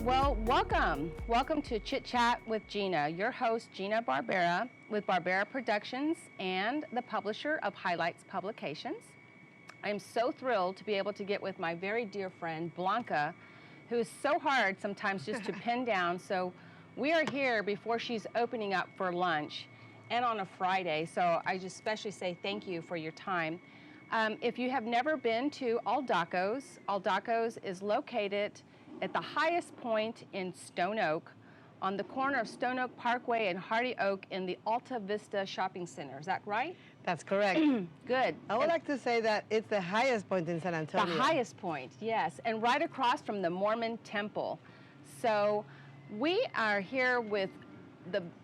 Well, welcome. Welcome to Chit Chat with Gina, your host, Gina Barbera, with Barbera Productions and the publisher of Highlights Publications. I am so thrilled to be able to get with my very dear friend, Blanca, who is so hard sometimes just to pin down. So we are here before she's opening up for lunch and on a Friday. So I just especially say thank you for your time. If you have never been to Aldacos, Aldacos is located at the highest point in Stone Oak, on the corner of Stone Oak Parkway and Hardy Oak in the Alta Vista Shopping Center. Is that right? That's correct. Good. I would like to say that it's the highest point in San Antonio. The highest point, yes, and right across from the Mormon Temple. So we are here with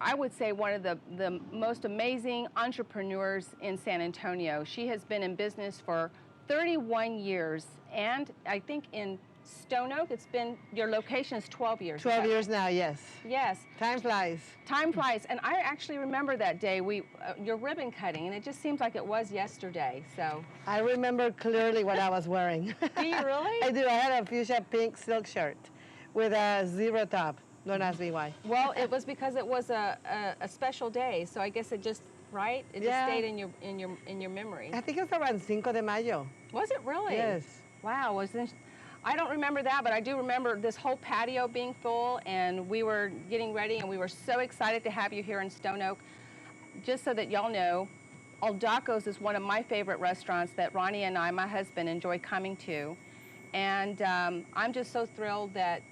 I would say one of the most amazing entrepreneurs in San Antonio. She has been in business for 31 years, and I think in Stone Oak, your location is 12 years. 12 years now, yes. Yes. Time flies. Time flies, and I actually remember that day, your ribbon cutting, and it just seems like it was yesterday, so. I remember clearly what I was wearing. Do you really? I do. I had a fuchsia pink silk shirt with a zebra top. Don't ask me why. Well, it was because it was a special day, so I guess it just, right? It just stayed in your memory. I think it was around Cinco de Mayo. Was it really? Yes. Wow. I don't remember that, but I do remember this whole patio being full, and we were getting ready, and we were so excited to have you here in Stone Oak. Just so that y'all know, Aldacos is one of my favorite restaurants that Ronnie and I, my husband, enjoy coming to. And I'm just so thrilled that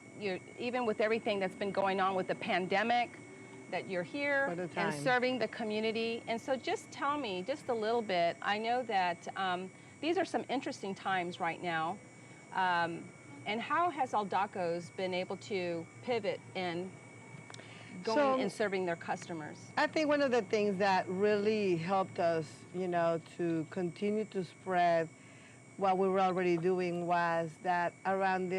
even with everything that's been going on with the pandemic, that you're here and serving the community. And so just tell me just a little bit. I know that these are some interesting times right now. And how has Aldacos been able to pivot in going and serving their customers? I think one of the things that really helped us, to continue to spread what we were already doing was that around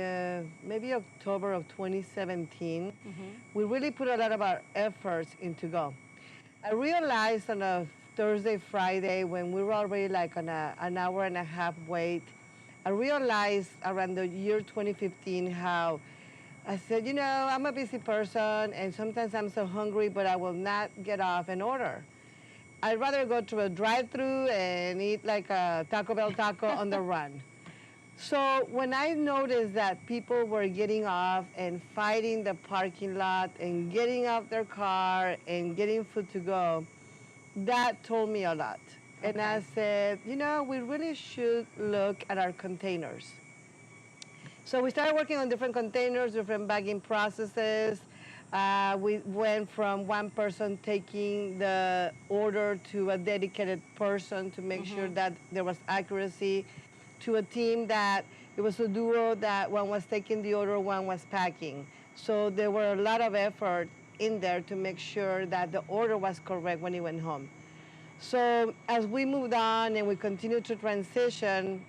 maybe October of 2017, we really put a lot of our efforts into go. I realized on a Thursday, Friday, when we were already like on an hour and a half wait, I realized around the year 2015 how I said, I'm a busy person and sometimes I'm so hungry, but I will not get off and order. I'd rather go to a drive-thru and eat like a Taco Bell taco on the run. So when I noticed that people were getting off and fighting the parking lot and getting out their car and getting food to go, that told me a lot. Okay. And I said, we really should look at our containers. So we started working on different containers, different bagging processes. We went from one person taking the order to a dedicated person to make sure that there was accuracy, to a team that it was a duo that one was taking the order, one was packing. So there were a lot of effort in there to make sure that the order was correct when it went home. So as we moved on and we continued to transition,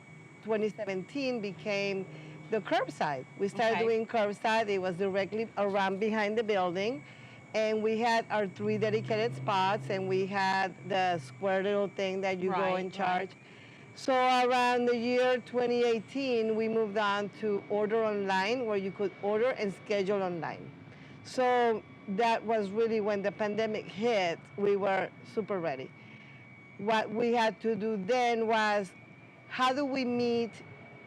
2017 became the curbside. We started doing curbside. It was directly around behind the building. And we had our 3 dedicated spots, and we had the square little thing that you go and charge. So around the year 2018, we moved on to order online, where you could order and schedule online. So that was really when the pandemic hit, we were super ready. What we had to do then was, how do we meet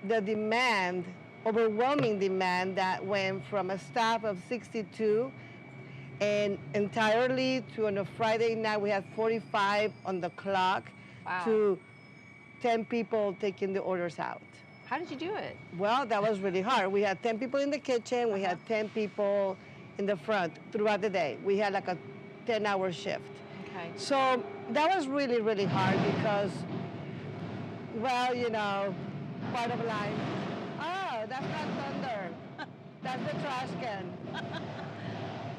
the demand, overwhelming demand that went from a staff of 62 and entirely to on a Friday night we had 45 on the clock to 10 people taking the orders out. How did you do it? Well, that was really hard. We had 10 people in the kitchen, we had 10 people in the front throughout the day. We had like a 10-hour shift. Okay. So that was really, really hard because, well, part of life. Oh, that's not thunder. That's the trash can.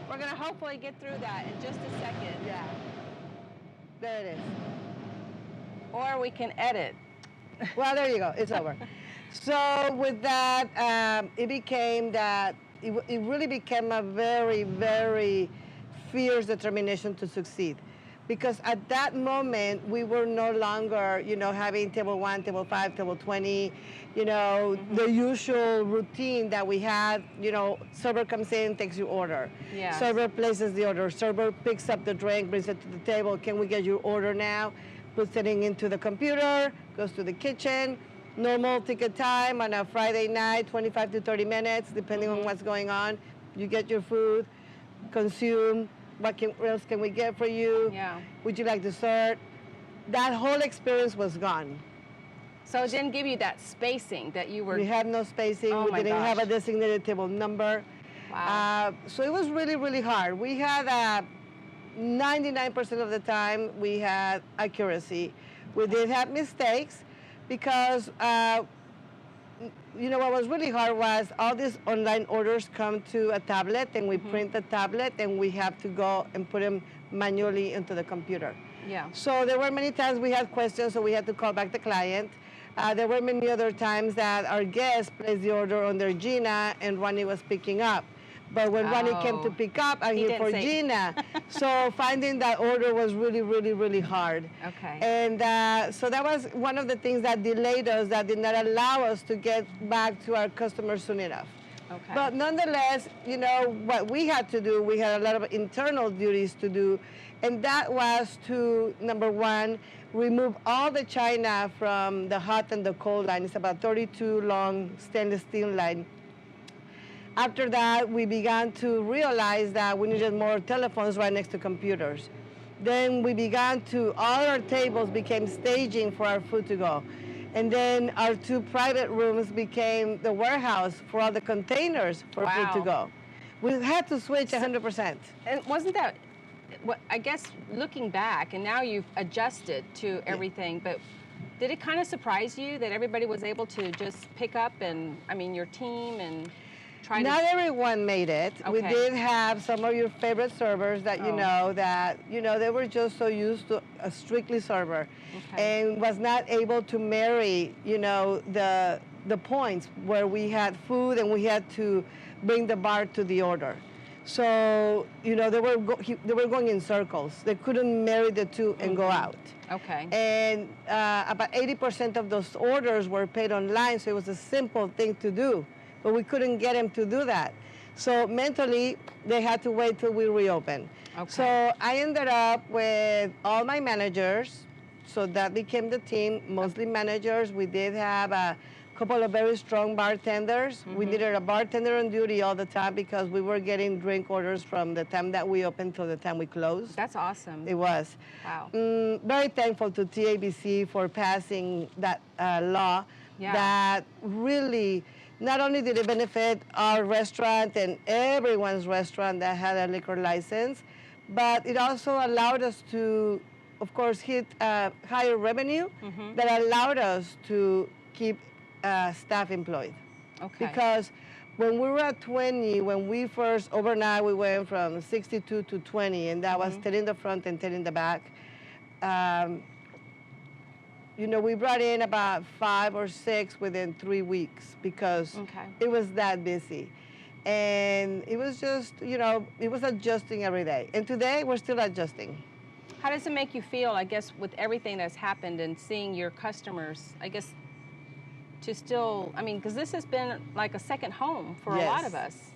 We're going to hopefully get through that in just a second. Yeah. There it is. Or we can edit. Well, there you go. It's over. So with that, it became that it really became a very, very fierce determination to succeed. because at that moment we were no longer, you know, having table 1, table 5, table 20, you know, the usual routine that we had. You know, server comes in, takes your order. Yes. Server places the order. Server picks up the drink, brings it to the table. Can we get your order now? Puts it into the computer, goes to the kitchen. Normal ticket time on a Friday night, 25 to 30 minutes, depending on what's going on. You get your food, consume. What else can we get for you? Yeah. Would you like dessert? That whole experience was gone. So it didn't give you that spacing that you were... We had no spacing. Oh, we my didn't have a gosh. designated table number. Wow. So it was really, really hard. We had 99% of the time we had accuracy. We did have mistakes because you know, what was really hard was all these online orders come to a tablet, and we print the tablet, and we have to go and put them manually into the computer. Yeah. So there were many times we had questions, so we had to call back the client. There were many other times that our guests placed the order on their Gina, and Ronnie was picking up. But when Ronnie came to pick up, I'm here for Gina. So finding that order was really, really, really hard. Okay. And so that was one of the things that delayed us, that did not allow us to get back to our customers soon enough. Okay. But nonetheless, you know, what we had to do, we had a lot of internal duties to do, and that was to, number one, remove all the china from the hot and the cold line. It's about 32 long stainless steel line. After that, we began to realize that we needed more telephones right next to computers. Then we began to, all our tables became staging for our food to go. And then our 2 private rooms became the warehouse for all the containers for food to go. We had to switch 100%. And wasn't that, I guess, looking back, and now you've adjusted to everything, but did it kind of surprise you that everybody was able to just pick up and, I mean, your team and... Not everyone made it. Okay. We did have some of your favorite servers that you know, they were just so used to a strictly server, and was not able to marry, you know, the points where we had food and we had to bring the bar to the order. So, you know, they were going in circles. They couldn't marry the two and go out. Okay. And about 80% of those orders were paid online, so it was a simple thing to do. But we couldn't get them to do that. So mentally, they had to wait till we reopened. Okay. So I ended up with all my managers. So that became the team, mostly managers. We did have a couple of very strong bartenders. We needed a bartender on duty all the time because we were getting drink orders from the time that we opened till the time we closed. That's awesome. It was. Wow. Very thankful to TABC for passing that law that really... Not only did it benefit our restaurant and everyone's restaurant that had a liquor license, but it also allowed us to, of course, hit higher revenue that allowed us to keep staff employed. Okay. Because when we were at 20, when we first, overnight, we went from 62 to 20, and that was 10 in the front and 10 in the back. You know, we brought in about 5 or 6 within 3 weeks because it was that busy. And it was just, you know, it was adjusting every day. And today, we're still adjusting. How does it make you feel, I guess, with everything that's happened and seeing your customers, I guess, to still, I mean, because this has been like a second home for a lot of us.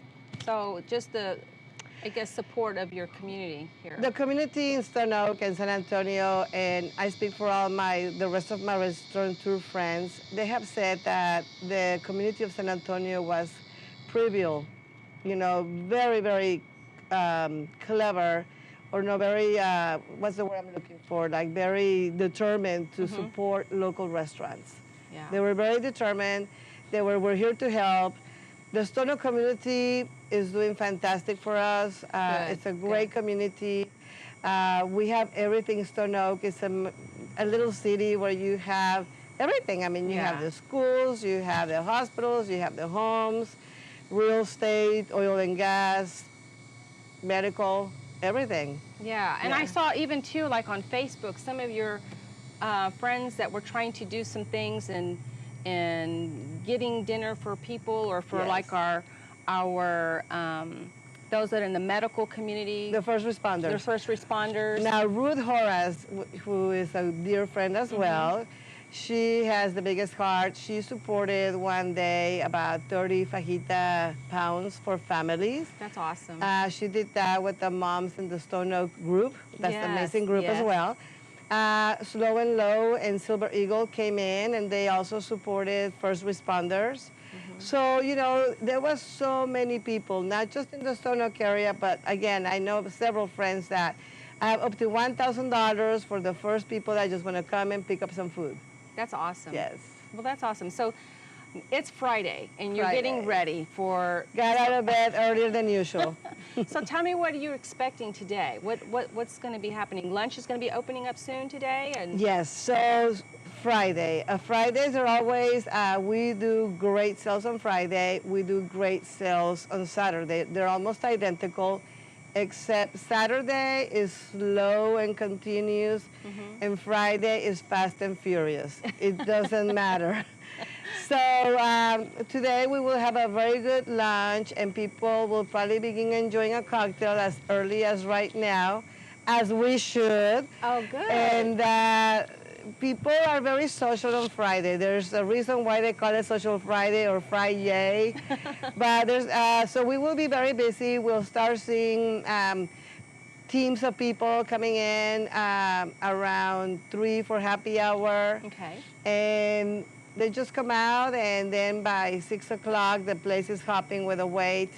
So just the, I guess, support of your community here. The community in Stone Oak and San Antonio, and I speak for all the rest of my restaurateur friends, they have said that the community of San Antonio was preview, you know, very, very clever, or no, very, what's the word I'm looking for, like very determined to support local restaurants. Yeah. They were very determined. They were, we're here to help. The Stone Oak community is doing fantastic for us. It's a great community. We have everything in Stone Oak. It's a little city where you have everything. I mean, you have the schools, you have the hospitals, you have the homes, real estate, oil and gas, medical, everything. Yeah, and I saw even too, like on Facebook, some of your friends that were trying to do some things and getting dinner for people, or for like our those that are in the medical community, The first responders. the first responders. Now, Ruth Horace, who is a dear friend as well, she has the biggest heart. She supported one day about 30 fajita pounds for families. That's awesome. She did that with the moms in the Stone Oak group. That's an amazing group as well. Slow and Low and Silver Eagle came in, and they also supported first responders. So, you know, there was so many people, not just in the Stone Oak area, but again, I know several friends that have up to $1,000 for the first people that just want to come and pick up some food. That's awesome. Yes. Well, that's awesome. So it's Friday, and you're getting ready for... Got out of bed earlier than usual. So tell me, what are you expecting today? What's going to be happening? Lunch is going to be opening up soon today? And Yes, so Friday. Fridays are always, we do great sales on Friday. We do great sales on Saturday. They're almost identical, except Saturday is slow and continuous, and Friday is fast and furious. It doesn't matter. So today we will have a very good lunch, and people will probably begin enjoying a cocktail as early as right now, as we should. Oh, good. And people are very social on Friday. There's a reason why they call it Social Friday or Friday. But there's, so we will be very busy. We'll start seeing teams of people coming in around 3 for happy hour. Okay. And they just come out, and then by 6 o'clock, the place is hopping with a wait.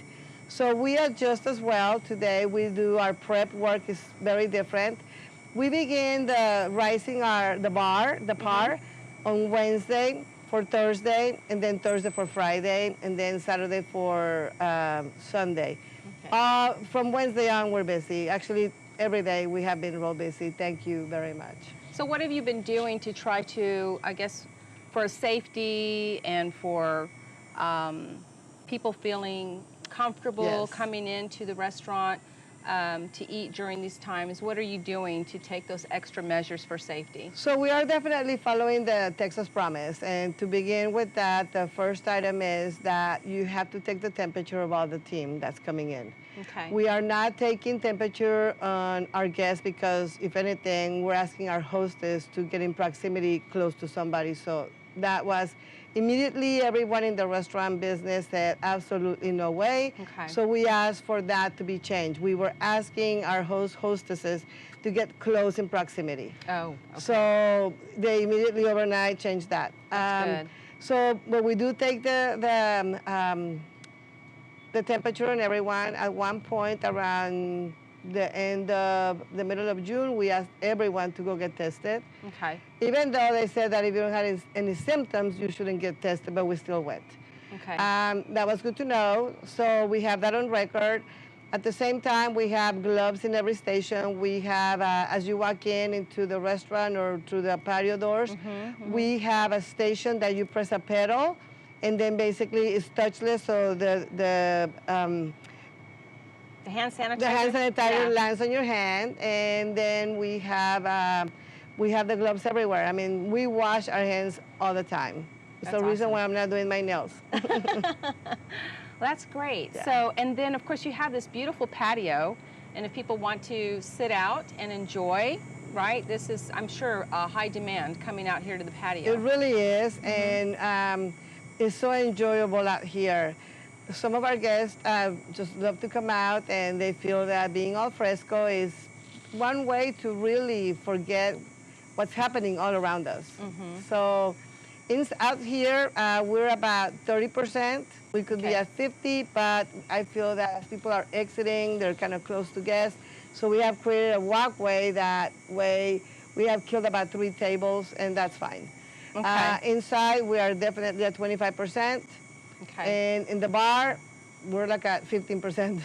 So we adjust as well. Today we do our prep work is very different. We begin rising the par on Wednesday for Thursday, and then Thursday for Friday, and then Saturday for Sunday. Okay. From Wednesday on, we're busy. Actually, every day we have been real busy. Thank you very much. So what have you been doing to try to, I guess, for safety and for people feeling comfortable coming into the restaurant to eat during these times? What are you doing to take those extra measures for safety? So we are definitely following the Texas Promise. And to begin with that, the first item is that you have to take the temperature of all the team that's coming in. Okay. We are not taking temperature on our guests because, if anything, we're asking our hostess to get in proximity close to somebody. So that was immediately everyone in the restaurant business said absolutely no way. Okay. So we asked for that to be changed. We were asking our hostesses to get close in proximity. Oh, okay. So they immediately overnight changed that. That's good. So, but we do take the temperature on everyone. At one point around the end of the middle of June, we asked everyone to go get tested. Okay. Even though they said that if you don't have any symptoms, you shouldn't get tested, but we still went. Okay. That was good to know. So we have that on record. At the same time, we have gloves in every station. We have, as you walk into the restaurant or through the patio doors, we have a station that you press a pedal, and then basically it's touchless, so the hand sanitizer lands on your hand, and then we have the gloves everywhere. I mean, we wash our hands all the time. It's the reason why I'm not doing my nails. Well, that's great. Yeah. So, and then of course you have this beautiful patio, and if people want to sit out and enjoy, right? This is, I'm sure, a high demand coming out here to the patio. It really is, and it's so enjoyable out here. Some of our guests just love to come out, and they feel that being al fresco is one way to really forget what's happening all around us. So out here, we're about 30%. We could be at 50, but I feel that as people are exiting, they're kind of close to guests. So we have created a walkway. That way, we have killed about 3 tables, and that's fine. Okay. Inside, we are definitely at 25%. Okay. And in the bar, we're like at 15%.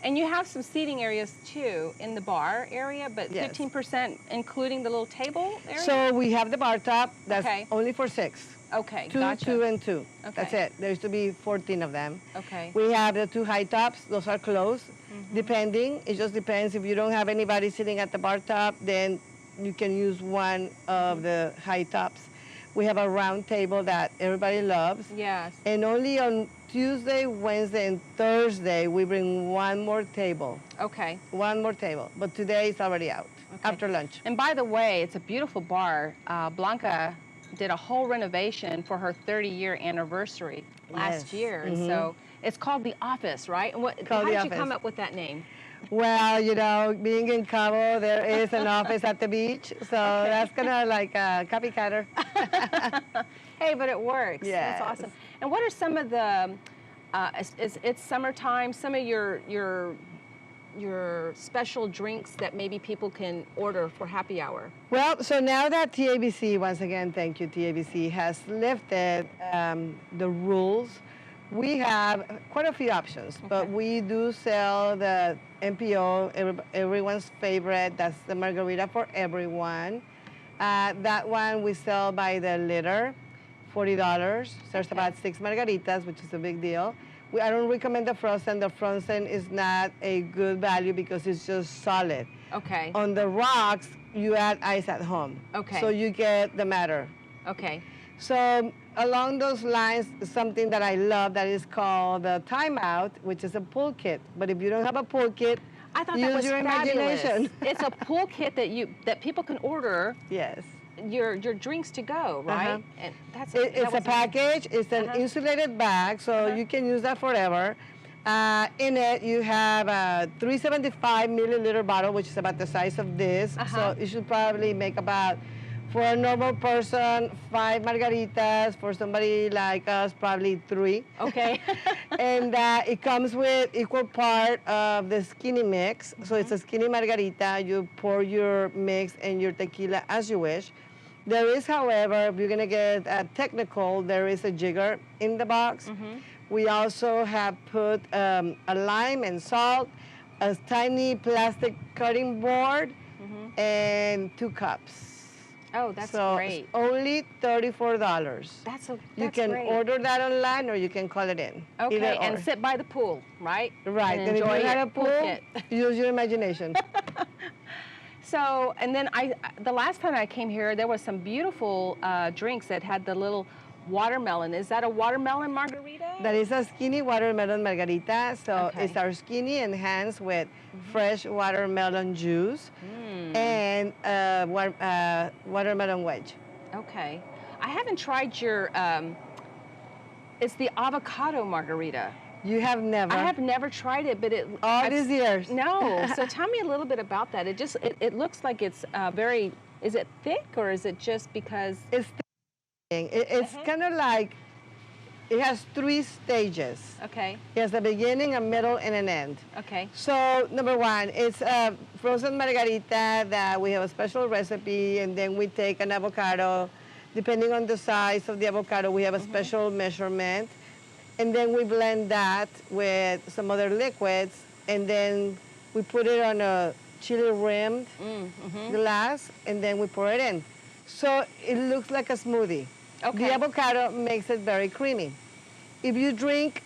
And you have some seating areas too in the bar area, but 15% including the little table area? So we have the bar top, that's only for 6. Okay, 2, gotcha. 2, and 2. Okay. That's it. There used to be 14 of them. Okay. We have the 2 high tops. Those are closed, depending. It just depends. If you don't have anybody sitting at the bar top, then you can use one of the high tops. We have a round table that everybody loves. Yes. And only on Tuesday, Wednesday, and Thursday, we bring one more table. Okay. One more table. But today it's already out after lunch. And by the way, it's a beautiful bar. Blanca did a whole renovation for her 30-year anniversary last year. And so it's called The Office, right? And how did you come up with that name? Well, you know, being in Cabo, there is an office at the beach, so that's kind of like a copycatter. Hey, but it works. Yes. That's awesome. And what are some of the, it's summertime, some of your special drinks that maybe people can order for happy hour? Well, so now that TABC, once again, thank you, TABC, has lifted the rules, we have quite a few options, but we do sell the MPO, everyone's favorite. That's the margarita for everyone. That one we sell by the liter, $40. There's about 6 margaritas, which is a big deal. I don't recommend the frozen. The frozen is not a good value because it's just solid. Okay. On the rocks, you add ice at home. Okay. So you get the matter. Okay. So along those lines, something that I love that is called the timeout, which is a pool kit. But if you don't have a pool kit, I thought use that was your fabulous. imagination. It's a pool kit that people can order. Yes. Your drinks to go, right? And it's a package. It's an insulated bag, so you can use that forever. In it, you have a 375 milliliter bottle, which is about the size of this. So you should probably make about, for a normal person, 5 margaritas. For somebody like us, probably 3. Okay. And it comes with equal part of the skinny mix. So it's a skinny margarita. You pour your mix and your tequila as you wish. There is, however, if you're gonna get technical, there is a jigger in the box. We also have put a lime and salt, a tiny plastic cutting board, and 2 cups. Oh, that's so great. It's only $34. That's you can great. order that online or you can call it in. Okay, and sit by the pool, right? Right. And enjoy if you your have a pool, kit. use your imagination. So, and then the last time I came here, there was some beautiful drinks that had the little watermelon. Is that a watermelon margarita? That is a skinny watermelon margarita. So it's our skinny enhanced with fresh watermelon juice and watermelon wedge. Okay. I haven't tried your, it's the avocado margarita. You have never? I have never tried it, but all these years? No. So tell me a little bit about that. It looks like it's very, is it thick or is it just because? It's thick. It's kind of like, it has 3 stages. Okay. It has a beginning, a middle, and an end. Okay. So number 1, it's a frozen margarita that we have a special recipe, and then we take an avocado. Depending on the size of the avocado, we have a special measurement. And then we blend that with some other liquids, and then we put it on a chili-rimmed glass, and then we pour it in. So it looks like a smoothie. Okay. The avocado makes it very creamy. If you drink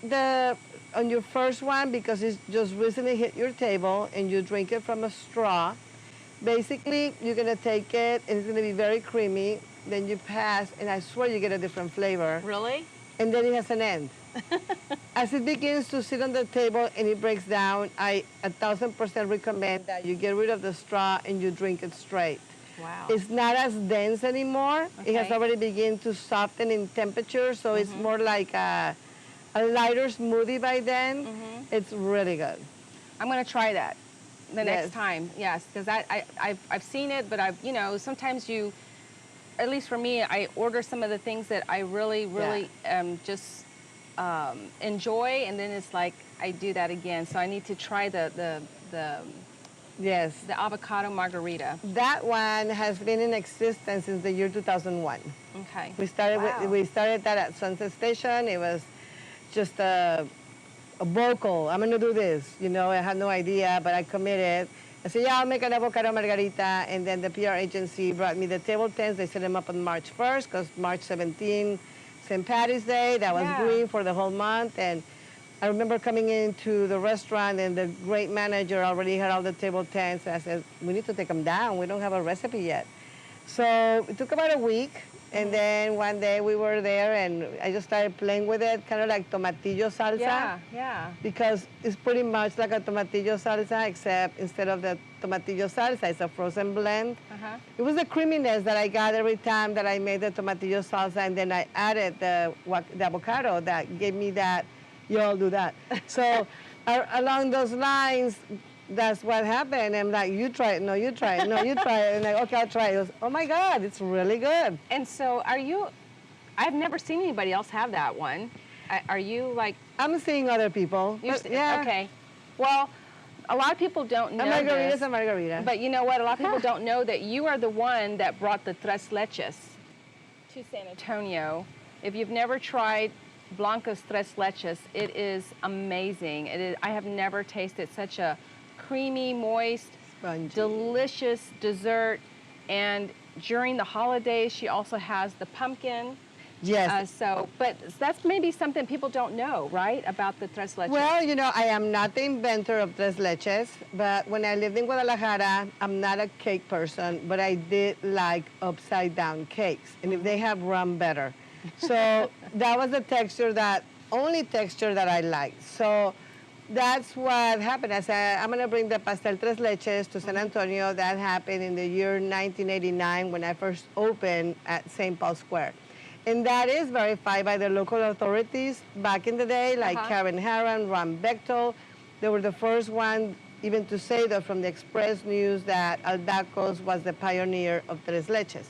on your first one, because it's just recently hit your table, and you drink it from a straw, basically you're gonna take it, and it's gonna be very creamy. Then you pass, and I swear you get a different flavor. Really? And then it has an end. As it begins to sit on the table and it breaks down, I 1000% recommend that you get rid of the straw and you drink it straight. Wow. It's not as dense anymore. It has already begun to soften in temperature, so it's more like a lighter smoothie by then. It's really good. I'm going to try that the next time. Yes, because I've seen it, but sometimes you, at least for me, I order some of the things that I really just enjoy, and then it's like I do that again. So I need to try the avocado margarita. That one has been in existence since the year 2001. Okay. We started that at Sunset Station. It was just a vocal. I'm gonna do this. I had no idea, but I committed. I said, yeah, I'll make an avocado margarita, and then the PR agency brought me the table tents. They set them up on March 1st, because March 17th, St. Patty's Day. That was green for the whole month, and I remember coming into the restaurant, and the great manager already had all the table tents. I said, we need to take them down. We don't have a recipe yet. So it took about a week, And then one day we were there and I just started playing with it, kind of like tomatillo salsa. Yeah, yeah. Because it's pretty much like a tomatillo salsa, except instead of the tomatillo salsa, it's a frozen blend. It was the creaminess that I got every time that I made the tomatillo salsa, and then I added the avocado that gave me that, you all do that. So along those lines, that's what happened. I'm like, you try it, no, you try it, no, you try it. And like, okay, I'll try it. He goes, oh my God, it's really good. And so I've never seen anybody else have that one. Are you like? I'm seeing other people. Yeah. Okay. Well, a lot of people don't know a margarita's this. A margarita. But you know what? A lot of people don't know that you are the one that brought the Tres Leches to San Antonio. If you've never tried Blanca's Tres Leches, it is amazing. I have never tasted such a creamy, moist, spongy, delicious dessert. And during the holidays, she also has the pumpkin. Yes. But that's maybe something people don't know, right, about the Tres Leches? Well, you know, I am not the inventor of Tres Leches, but when I lived in Guadalajara, I'm not a cake person, but I did like upside-down cakes. And if they have rum, better. So that was the only texture that I liked. So that's what happened. I said, I'm going to bring the pastel Tres Leches to San Antonio. That happened in the year 1989 when I first opened at St. Paul Square. And that is verified by the local authorities back in the day, like Karen Harron, Ron Bechtel. They were the first one even to say that from the Express News that Aldacos was the pioneer of Tres Leches.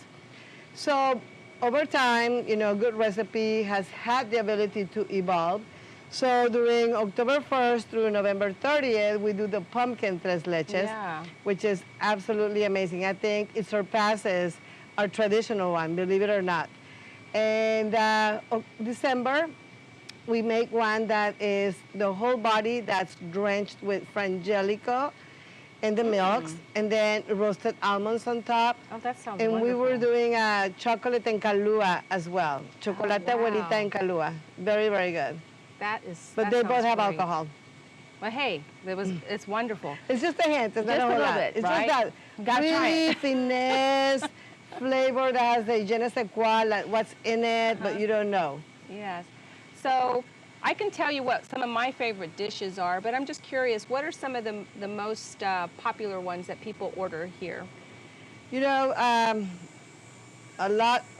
So over time, you know, good recipe has had the ability to evolve. So during October 1st through November 30th, we do the pumpkin Tres Leches, which is absolutely amazing. I think it surpasses our traditional one, believe it or not. And December, we make one that is the whole body that's drenched with frangelico and the milks, and then roasted almonds on top. Oh, that sounds and wonderful. We were doing a chocolate en Kahlua as well. Chocolate abuelita en Kahlua. Very, very good. But they both have alcohol. Well, hey, it's wonderful. It's just a hint. It's just not a little lot. bit, It's right? just that really finesse flavor that has the je ne sais quoi, like what's in it, but you don't know. Yes. So I can tell you what some of my favorite dishes are, but I'm just curious, what are some of the most popular ones that people order here? You know,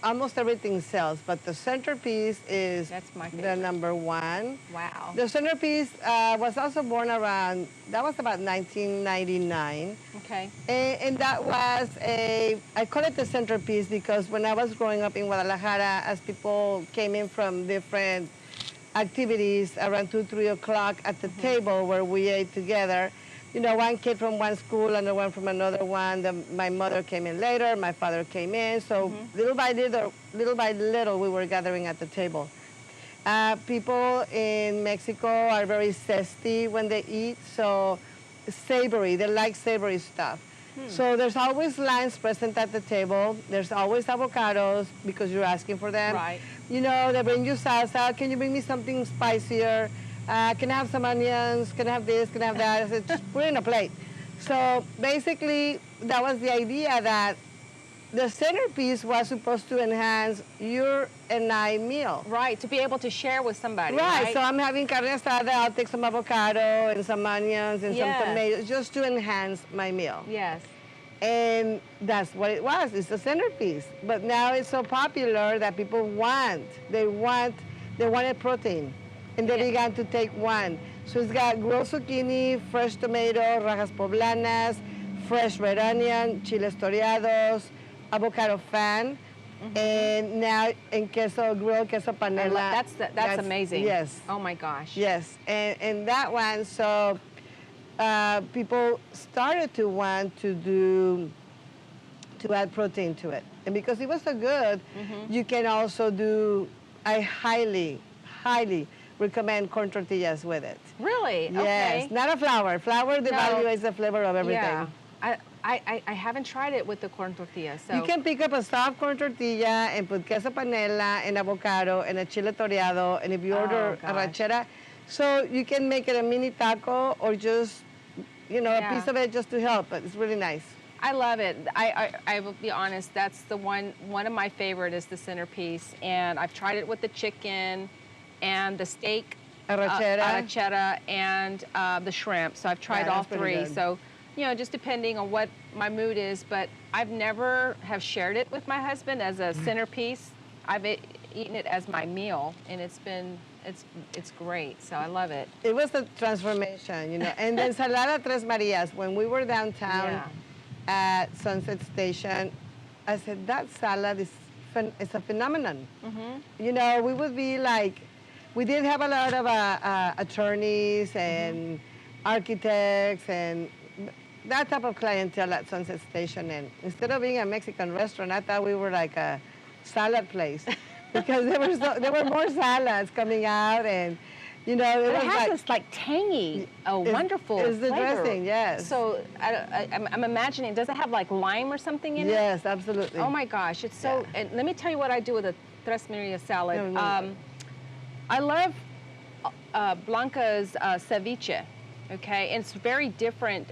almost everything sells, but the centerpiece is the number one. Wow. The centerpiece was also born around, that was about 1999. Okay. And that was I call it the centerpiece because when I was growing up in Guadalajara, as people came in from different activities around 2, 3 o'clock at the table where we ate together, you know, one kid from one school, another one from another one. My mother came in later, my father came in. So little by little, we were gathering at the table. People in Mexico are very zesty when they eat, so savory, they like savory stuff. So there's always lines present at the table. There's always avocados because you're asking for them. Right. You know, they bring you salsa. Can you bring me something spicier? Can I have some onions? Can I have this? Can I have that? I said, just put it in a plate. So basically, that was the idea that the centerpiece was supposed to enhance your and I meal. Right, to be able to share with somebody, right? So I'm having carne asada, I'll take some avocado and some onions and some tomatoes just to enhance my meal. Yes. And that's what it was, it's the centerpiece. But now it's so popular that people they wanted protein. And they began to take one. So it's got grilled zucchini, fresh tomato, rajas poblanas, fresh red onion, chiles toreados, avocado fan, and now in grilled queso panela. That's amazing. Yes. Oh my gosh. Yes, and that one, so people started to want to add protein to it. And because it was so good, you can also do, I highly recommend corn tortillas with it. Really? Yes, okay. Not a flour. Flour devalues the flavor of everything. Yeah. I haven't tried it with the corn tortilla. So you can pick up a soft corn tortilla and put queso panela and avocado and a chile toreado, and if you order arrachera, so you can make it a mini taco or just, you know, a piece of it just to help, but it's really nice. I love it. I will be honest, that's the one of my favorite is the centerpiece. And I've tried it with the chicken and the steak, arrachera, and the shrimp. So I've tried all three. So, you know, just depending on what my mood is, but I've never have shared it with my husband as a centerpiece. I've eaten it as my meal, and it's great. So I love it. It was a transformation, you know. And then Ensalada Tres Marias, when we were downtown at Sunset Station, I said, that salad is a phenomenon. You know, we would be like, we did have a lot of attorneys and architects and that type of clientele at Sunset Station. And instead of being a Mexican restaurant, I thought we were like a salad place because there were more salads coming out, and you know, it has this like tangy, wonderful It's the flavor. dressing, yes. So I'm imagining, does it have like lime or something in it? Yes, absolutely. Oh my gosh, it's so. And let me tell you what I do with a Tres Marias salad. I love Blanca's ceviche. Okay, and it's very different.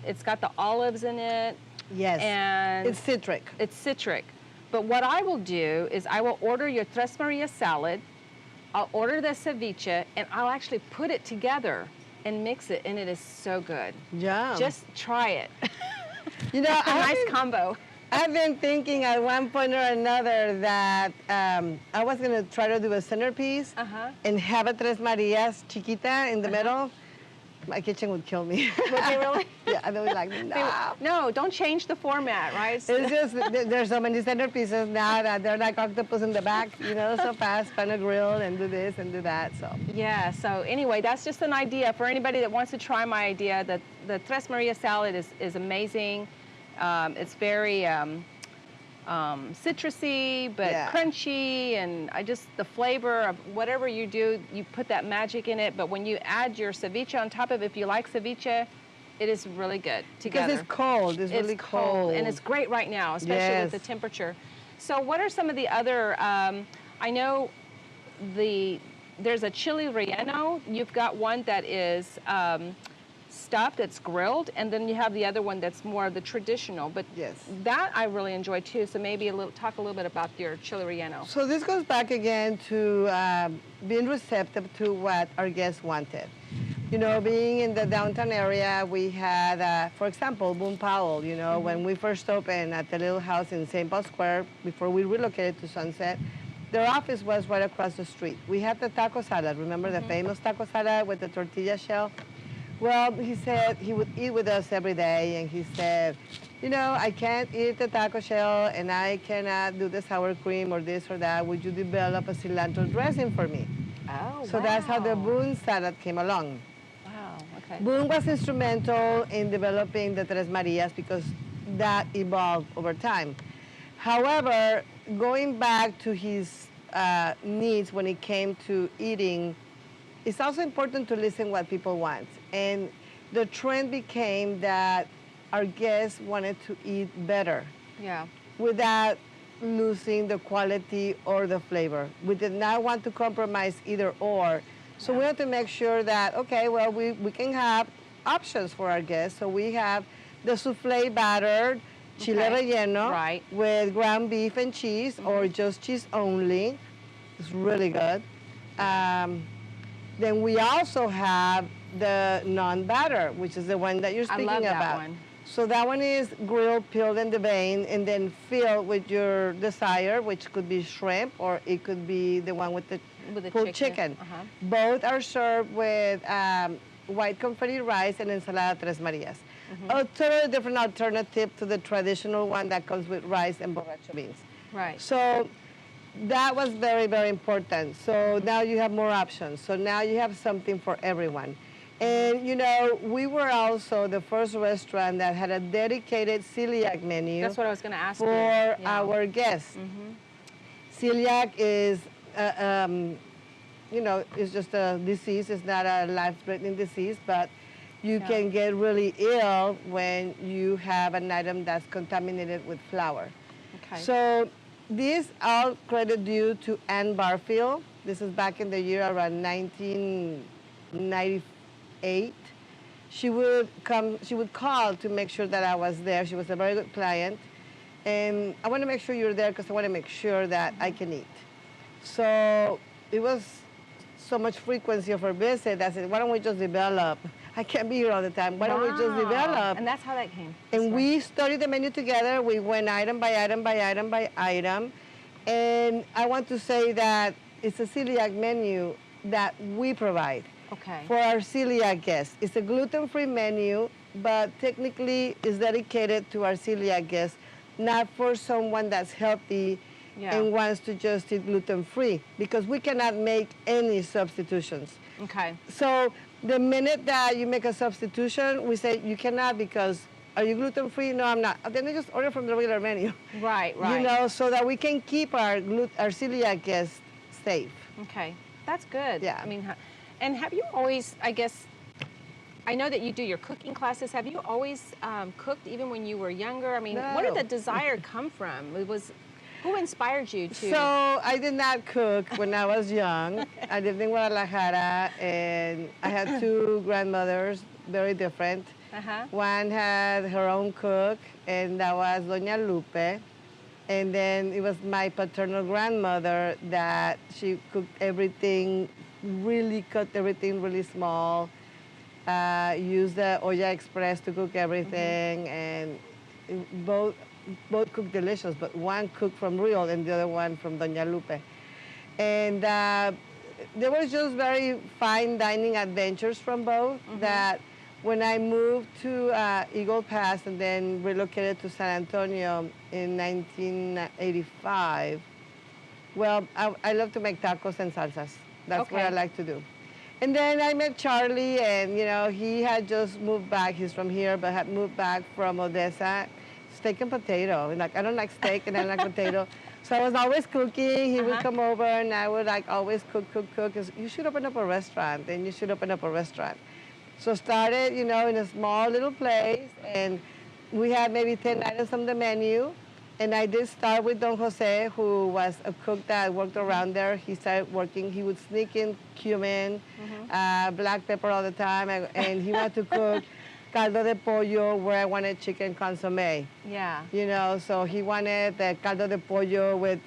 It's got the olives in it. Yes. And it's citric. It's citric. But what I will do is I will order your Tres Marias salad, I'll order the ceviche, and I'll actually put it together and mix it, and it is so good. Yeah. Just try it. You know, it's a nice combo. I've been thinking at one point or another that I was going to try to do a centerpiece and have a Tres Marias chiquita in the middle. My kitchen would kill me. Would they really? Yeah, they would like, no. No, don't change the format, right? It's just, there's so many centerpieces now that they're like octopus in the back, you know, so fast, spin a grill and do this and do that, so. Yeah, so anyway, that's just an idea for anybody that wants to try my idea. The Tres Marias salad is amazing. It's very citrusy, but crunchy, and the flavor of whatever you do, you put that magic in it. But when you add your ceviche on top of it, if you like ceviche, it is really good together. Because it's cold, it's really cold. And it's great right now, especially with the temperature. So what are some of the other, I know there's a chili relleno. You've got one that is stuffed, that's grilled, and then you have the other one that's more of the traditional. But that I really enjoy too. So maybe talk a little bit about your chili relleno. So this goes back again to being receptive to what our guests wanted. You know, being in the downtown area, we had, for example, Boom Powell. You know, when we first opened at the little house in St. Paul Square before we relocated to Sunset, their office was right across the street. We had the taco salad. Remember the famous taco salad with the tortilla shell? Well, he said he would eat with us every day, and he said, you know, I can't eat the taco shell, and I cannot do the sour cream or this or that. Would you develop a cilantro dressing for me? Oh, so that's how the Boone salad came along. Wow, okay. Boone was instrumental in developing the Tres Marias because that evolved over time. However, going back to his needs when it came to eating, it's also important to listen what people want. And the trend became that our guests wanted to eat better. Yeah. Without losing the quality or the flavor. We did not want to compromise either or. So we had to make sure that, okay, well, we can have options for our guests. So we have the souffle battered chile relleno with ground beef and cheese or just cheese only. It's really good. Then we also have the non-batter, which is the one that you're speaking about. That one. So that one is grilled, peeled in the vein, and then filled with your desire, which could be shrimp or it could be the one with the pulled chicken. Both are served with white confetti rice and ensalada Tres Marias. A totally different alternative to the traditional one that comes with rice and borracho beans. Right. So that was very, very important. So now you have more options. So now you have something for everyone. And, you know, we were also the first restaurant that had a dedicated celiac menu. That's what I was going to ask for our guests. Celiac is, you know, it's just a disease. It's not a life-threatening disease, but you can get really ill when you have an item that's contaminated with flour. Okay. So this all credit due to Ann Barfield. This is back in the year around 1998. she would come, she would call to make sure that I was there. She was a very good client. And I want to make sure you're there because I want to make sure that I can eat. So it was so much frequency of her visit. I said, why don't we just develop? I can't be here all the time. Why don't we just develop? And that's how that came. And we studied the menu together. We went item by item by item by item. And I want to say that it's a celiac menu that we provide for our celiac guests. It's a gluten-free menu, but technically it's dedicated to our celiac guests, not for someone that's healthy and wants to just eat gluten-free, because we cannot make any substitutions. Okay. So the minute that you make a substitution, we say you cannot because are you gluten-free? No, I'm not. Then they just order from the regular menu. Right, right. You know, so that we can keep our celiac guests safe. Okay, that's good. Yeah. I mean, and have you always, I guess, I know that you do your cooking classes. Have you always cooked even when you were younger? I mean, where did the desire come from? Who inspired you to? So I did not cook when I was young. I lived in Guadalajara, and I had two grandmothers, very different. One had her own cook, and that was Doña Lupe. And then it was my paternal grandmother that she cooked everything, really cut everything really small, used the olla express to cook everything, and both cooked delicious, but one cooked from Rio and the other one from Doña Lupe. And there was just very fine dining adventures from both that when I moved to Eagle Pass and then relocated to San Antonio in 1985, well, I love to make tacos and salsas. That's what I like to do. And then I met Charlie, and you know, he had just moved back. He's from here, but had moved back from Odessa. Steak and potato. And like, I don't like steak and I don't like potato. So I was always cooking. He would come over and I would like always cook. You should open up a restaurant, and you should open up a restaurant. So started, you know, in a small little place, and we had maybe 10 items on the menu. And I did start with Don Jose, who was a cook that worked around there. He started working. He would sneak in cumin, black pepper all the time, and he wanted to cook caldo de pollo where I wanted chicken consomme. Yeah. You know, so he wanted the caldo de pollo with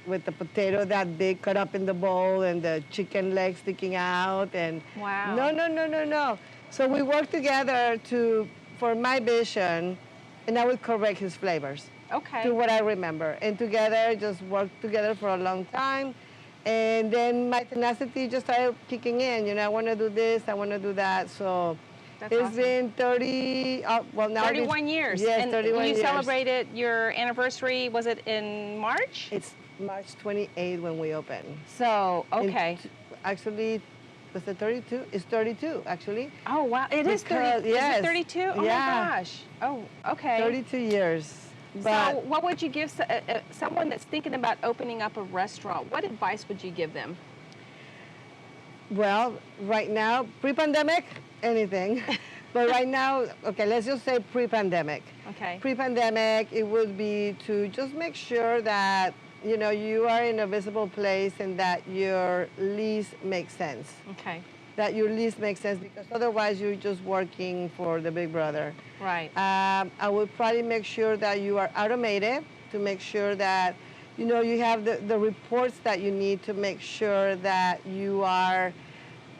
the potato that big cut up in the bowl and the chicken legs sticking out. And no. So we worked together for my vision, and I would correct his flavors. To what I remember. And together, just worked together for a long time. And then my tenacity just started kicking in. You know, I want to do this, I want to do that. So it's been 30, well now 31 years. Yes, and 31 years. You celebrated your anniversary, was it in March? It's March 28 when we opened. So, Actually, was it 32? It's 32, actually. Oh, wow. It is 30. Yes. Is it 32? Oh, my gosh. Oh, okay. 32 years. But so what would you give someone that's thinking about opening up a restaurant? What advice would you give them? Well, right now, pre-pandemic, anything. But right now, okay, let's just say pre-pandemic. Okay. Pre-pandemic, it would be to just make sure that, you know, you are in a visible place and that your lease makes sense. Okay. That your lease makes sense, because otherwise you're just working for the big brother. Right. I would probably make sure that you are automated, to make sure that, you know, you have the reports that you need to make sure that you are,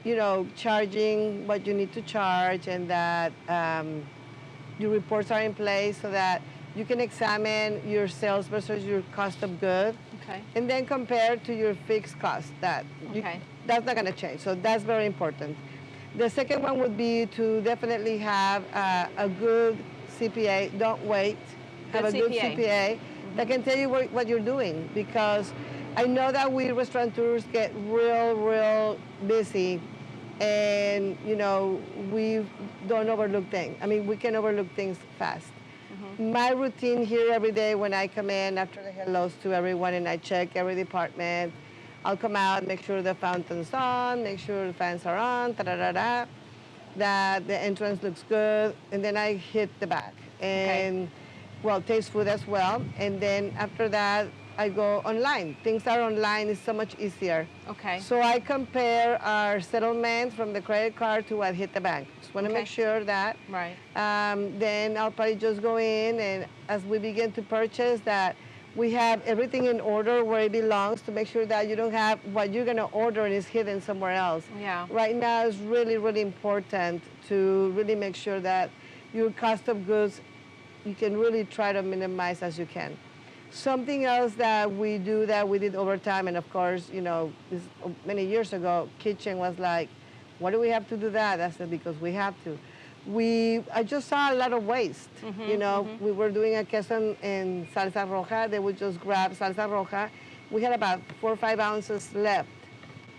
you know, charging what you need to charge, and that your reports are in place so that you can examine your sales versus your cost of goods. Okay. And then compare to your fixed cost. That's not going to change. So that's very important. The second one would be to definitely have a good CPA. Don't wait. Have a good CPA that can tell you what you're doing, because I know that we restaurateurs get real busy, and you know, we don't overlook things. I mean, we can overlook things fast. My routine here every day when I come in, after the hellos to everyone and I check every department, I'll come out, make sure the fountain's on, make sure the fans are on, that the entrance looks good, and then I hit the back. And, well, taste food as well. And then after that, I go online. Things are online, it's so much easier. Okay. So I compare our settlement from the credit card to what hit the bank. Just want to make sure that. Right. Then I'll probably just go in, and as we begin to purchase, that we have everything in order where it belongs, to make sure that you don't have what you're going to order and is hidden somewhere else. Yeah. Right now it's really, really important to really make sure that your cost of goods, you can really try to minimize as you can. Something else that we do, that we did over time, and of course, you know, this, many years ago, kitchen was like, why do we have to do that? I said, because we have to. I just saw a lot of waste. You know, we were doing a queso in salsa roja. They would just grab salsa roja. We had about 4 or 5 ounces left.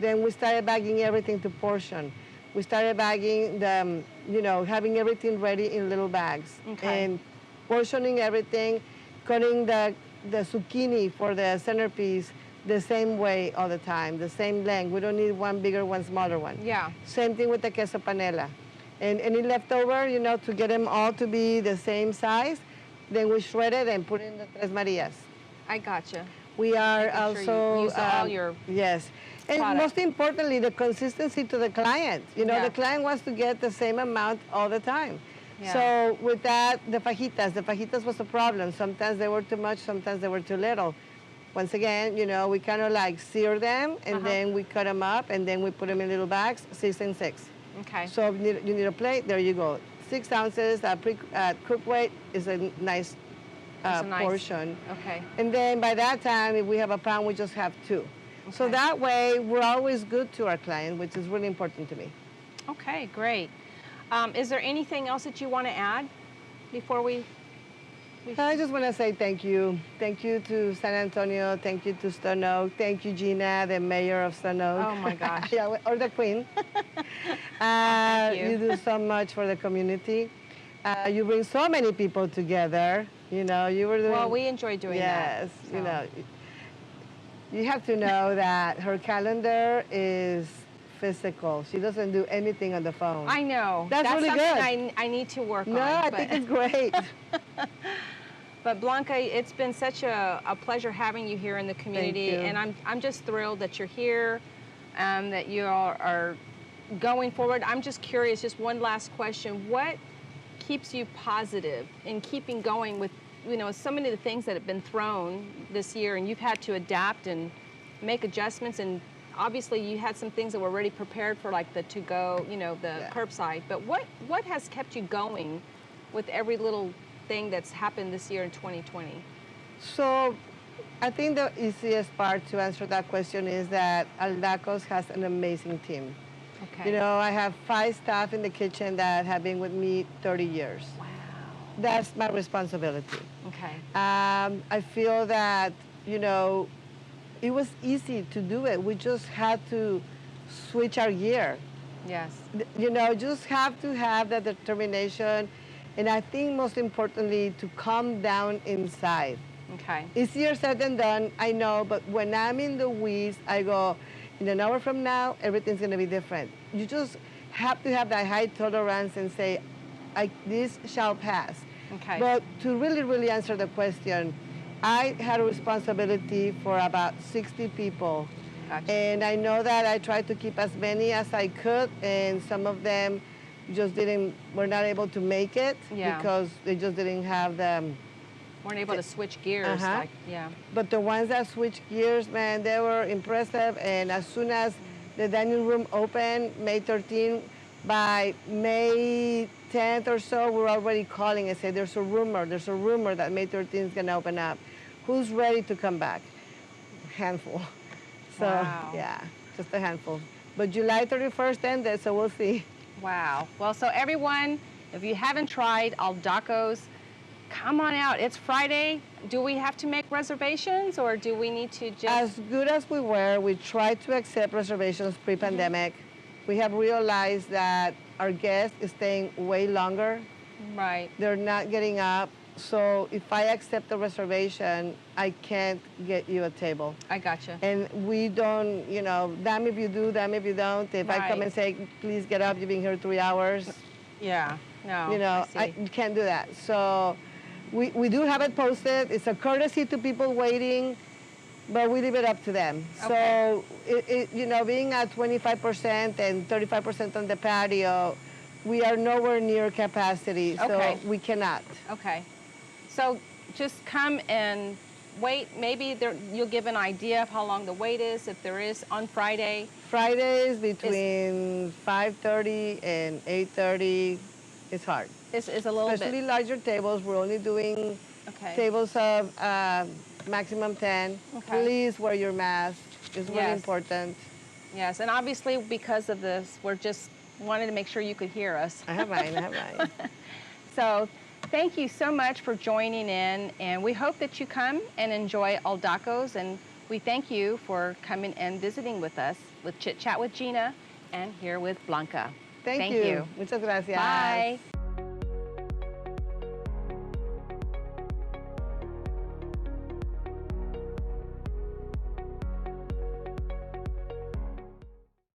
Then we started bagging everything to portion. We started bagging the, you know, having everything ready in little bags. And portioning everything, cutting the zucchini for the centerpiece the same way all the time, the same length. We don't need one bigger, one smaller one. Yeah. Same thing with the queso panela. And any leftover, you know, to get them all to be the same size, then we shred it and put it in the Tres Marias. I gotcha. We are Making also... sure you use all your yes. And product. most importantly, the consistency to the client. You know, Yeah. the client wants to get the same amount all the time. Yeah. So with that, the fajitas was a problem. Sometimes they were too much, sometimes they were too little. Once again, you know, we kind of like sear them, and then we cut them up, and then we put them in little bags, 6 and 6. Okay. So if you need a plate, there you go. 6 ounces at cook weight is a nice portion. Okay. And then by that time, if we have a pound, we just have 2. So Okay. that way, we're always good to our client, which is really important to me. Okay, great. Is there anything else that you want to add before we I just want to say thank you. Thank you to San Antonio. Thank you to Stone Oak. Thank you, Gina, the mayor of Stone Oak. Oh, my gosh. Yeah, or the queen. Thank you. You do so much for the community. You bring so many people together. You know, you were doing... Well, we enjoy doing that. Yes, So. you know. You have to know that her calendar is physical. She doesn't do anything on the phone. I know. That's really something good. I need to work on. No, I think it's great. But Blanca, it's been such a pleasure having you here in the community, Thank you. and I'm just thrilled that you're here, that you are going forward. I'm just curious, just one last question. What keeps you positive in keeping going with, you know, so many of the things that have been thrown this year, and you've had to adapt and make adjustments, and obviously you had some things that were already prepared for, like the to-go, you know, the curbside. But what has kept you going with every little thing that's happened this year in 2020? So I think the easiest part to answer that question is that Aldacos has an amazing team. Okay. You know, I have 5 staff in the kitchen that have been with me 30 years. Wow. That's my responsibility. Okay. I feel that, you know, it was easy to do it. We just had to switch our gear. Yes. You know, just have to have that determination. And I think most importantly, to calm down inside. Okay. Easier said than done, I know, but when I'm in the weeds, I go, in an hour from now, everything's gonna be different. You just have to have that high tolerance and say, this shall pass. Okay. But to really, really answer the question, I had a responsibility for about 60 people. Gotcha. And I know that I tried to keep as many as I could, and some of them just were not able to make it because they just didn't have the... Weren't able to switch gears. Like, yeah. But the ones that switched gears, man, they were impressive. And as soon as the dining room opened, May 13th, by May 10th or so, we're already calling and say, there's a rumor that May 13th is gonna open up. Who's ready to come back? Handful. So, yeah, just a handful. But July 31st ended, so we'll see. Wow. Well, so everyone, if you haven't tried Aldacos, come on out. It's Friday. Do we have to make reservations, or do we need to just... As good as we were, we tried to accept reservations pre-pandemic. We have realized that our guests is staying way longer. Right. They're not getting up. So if I accept the reservation, I can't get you a table. I gotcha. And we don't, you know, damn if you do, damn if you don't. If I come and say, please get up, you've been here 3 hours. Yeah, no, You know, I can't do that. So we do have it posted. It's a courtesy to people waiting. but we leave it up to them. Okay. So, you know, being at 25% and 35% on the patio, we are nowhere near capacity, Okay. so we cannot. Okay. So just come and wait. Maybe you'll give an idea of how long the wait is, if there is, on Friday. Fridays between 5:30 and 8:30 is hard. It's a little Especially bit. larger tables. We're only doing Okay. tables of maximum 10. Okay. Please wear your mask. It's really Yes. important. Yes, and obviously because of this, we're just wanted to make sure you could hear us. I have mine, I have mine. So thank you so much for joining in, and we hope that you come and enjoy Aldacos, and we thank you for coming and visiting with us with Chit Chat with Gina and here with Blanca. Thank you. Muchas gracias. Bye.